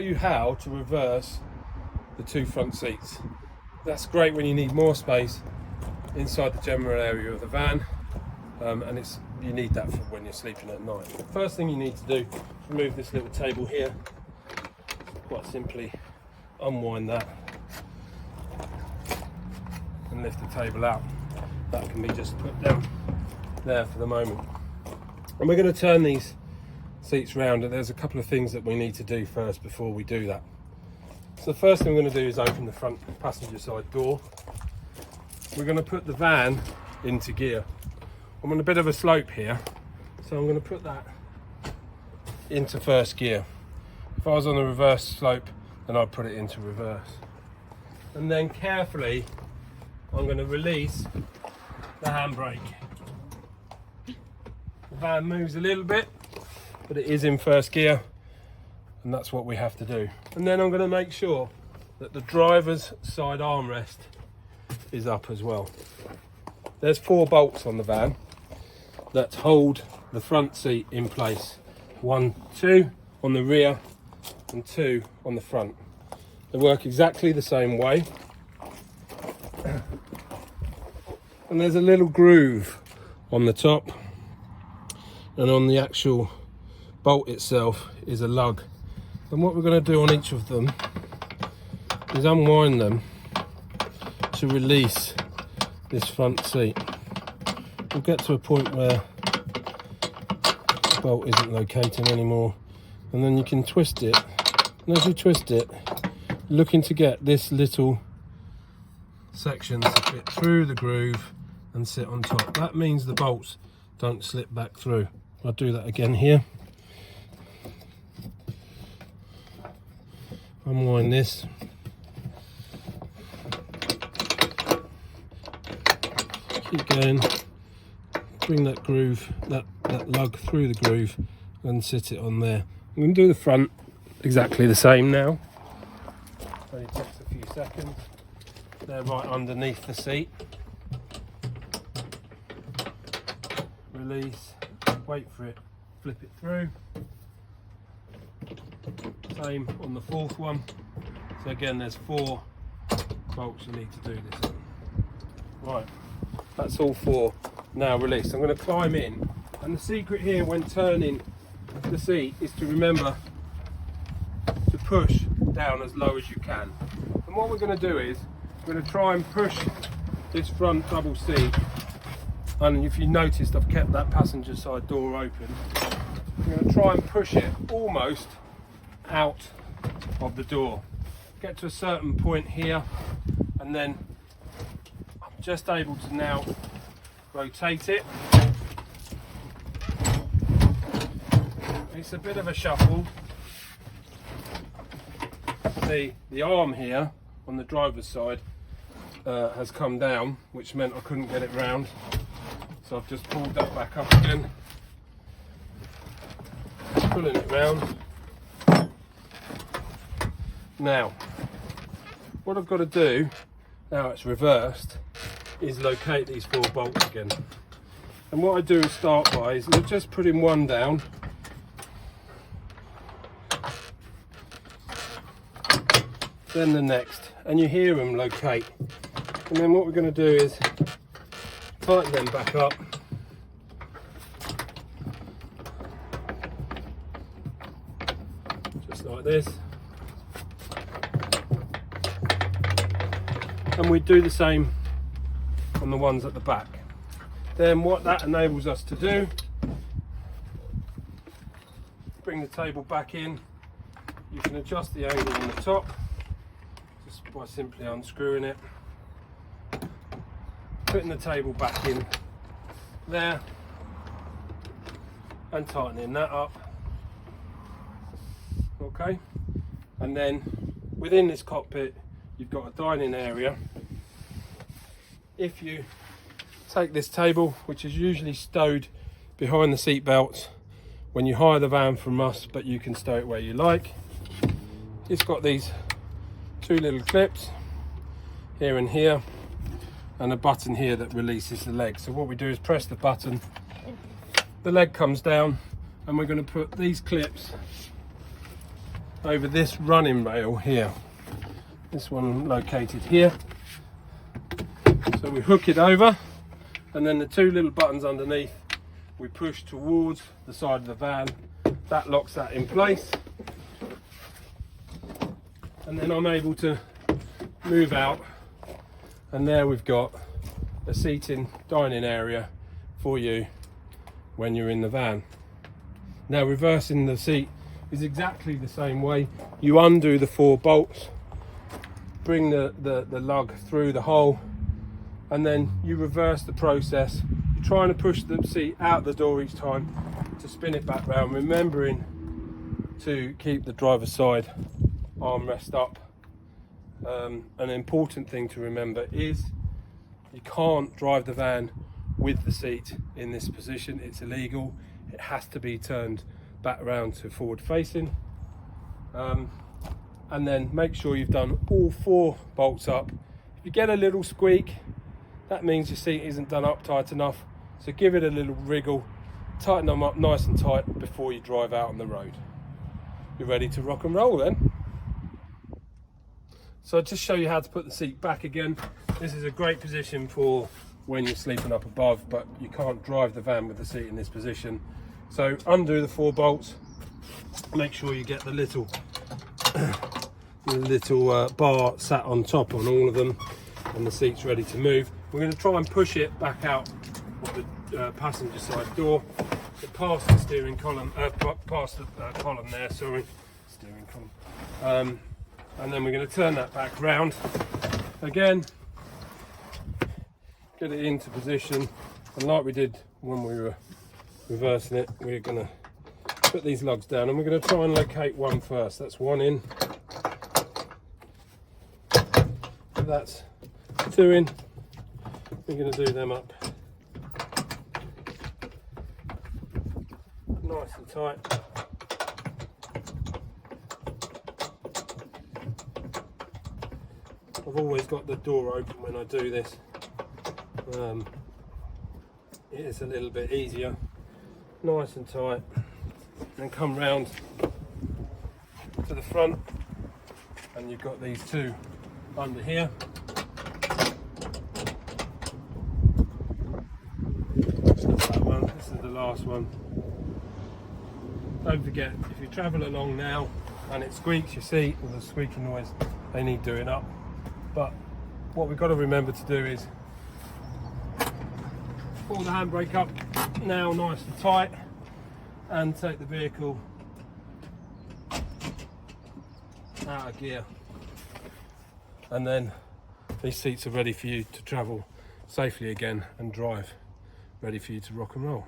you how to reverse the two front seats. That's great when you need more space inside the general area of the van, and you need that for when you're sleeping at night. First thing you need to do is remove this little table here. Quite simply unwind that and lift the table out. That can be just put down there for the moment. And we're going to turn these seats round, and there's a couple of things that we need to do first before we do that. So the first thing we're going to do is open the front passenger side door. We're going to put the van into gear. I'm on a bit of a slope here, so I'm going to put that into first gear. If I was on a reverse slope, then I'd put it into reverse. And then carefully, I'm going to release the handbrake. The van moves a little bit, but it is in first gear, and that's what we have to do. And then I'm going to make sure that the driver's side armrest is up as well. There's 4 bolts on the van that hold the front seat in place. 2 on the rear and 2 on the front. They work exactly the same way. And there's a little groove on the top, and on the actual bolt itself is a lug. And what we're going to do on each of them is unwind them to release this front seat. We'll get to a point where the bolt isn't locating anymore, and then you can twist it. And as you twist it, looking to get this little section to fit through the groove and sit on top. That means the bolts don't slip back through. I'll do that again here. Unwind this. Keep going. Bring that groove, that lug through the groove and sit it on there. I'm going to do the front exactly the same now. Only takes a few seconds. They're right underneath the seat. Release, wait for it, flip it through. Same on the 4th one. So again, there's 4 bolts you need to do this. Right, that's all 4 now released. I'm going to climb in, and the secret here when turning the seat is to remember to push down as low as you can. And what we're going to do is we're going to try and push this front double seat, and if you noticed, I've kept that passenger side door open. We're going to try and push it almost out of the door. Get to a certain point here, and then I'm just able to now rotate it. It's a bit of a shuffle. The arm here on the driver's side has come down, which meant I couldn't get it round. So I've just pulled that back up again, pulling it round. Now, what I've got to do, now it's reversed, is locate these 4 bolts again. And what I do is start by is just putting one down, then the next, and you hear them locate. And then what we're going to do is tighten them back up. Just like this. And we do the same on the ones at the back. Then what that enables us to do, bring the table back in. You can adjust the angle on the top just by simply unscrewing it, putting the table back in there and tightening that up. Okay, and then within this cockpit you've got a dining area. If you take this table, which is usually stowed behind the seat belts when you hire the van from us, but you can stow it where you like, it's got these 2 little clips here and here, and a button here that releases the leg. So what we do is press the button, the leg comes down, and we're going to put these clips over this running rail here. This one located here. So we hook it over, and then the two little buttons underneath we push towards the side of the van. That locks that in place, and then I'm able to move out, and there we've got a seating dining area for you when you're in the van. Now, reversing the seat is exactly the same way. You undo the 4 bolts, bring the lug through the hole, and then you reverse the process. You're trying to push the seat out the door each time to spin it back round, remembering to keep the driver's side armrest up. An important thing to remember is you can't drive the van with the seat in this position. It's illegal. It has to be turned back around to forward facing. And then make sure you've done all 4 bolts up. If you get a little squeak, that means your seat isn't done up tight enough. So give it a little wriggle, tighten them up nice and tight before you drive out on the road. You're ready to rock and roll then. So I'll just show you how to put the seat back again. This is a great position for when you're sleeping up above, but you can't drive the van with the seat in this position. So undo the 4 bolts, make sure you get the little bar sat on top on all of them, and the seat's ready to move. We're going to try and push it back out of the passenger side door, past the steering column, past the column there, sorry, steering column. And then we're going to turn that back round again, get it into position, and like we did when we were reversing it, we're going to put these lugs down, and we're going to try and locate one first. That's 1 in, that's 2 in. We're going to do them up nice and tight. I've always got the door open when I do this. It is a little bit easier. Nice and tight. And come round to the front, and you've got these 2 under here. That one, this is the last one. Don't forget, if you travel along now and it squeaks your seat with a squeaky noise, they need doing up. But what we've got to remember to do is pull the handbrake up now nice and tight, and take the vehicle out of gear, and then these seats are ready for you to travel safely again and drive, ready for you to rock and roll.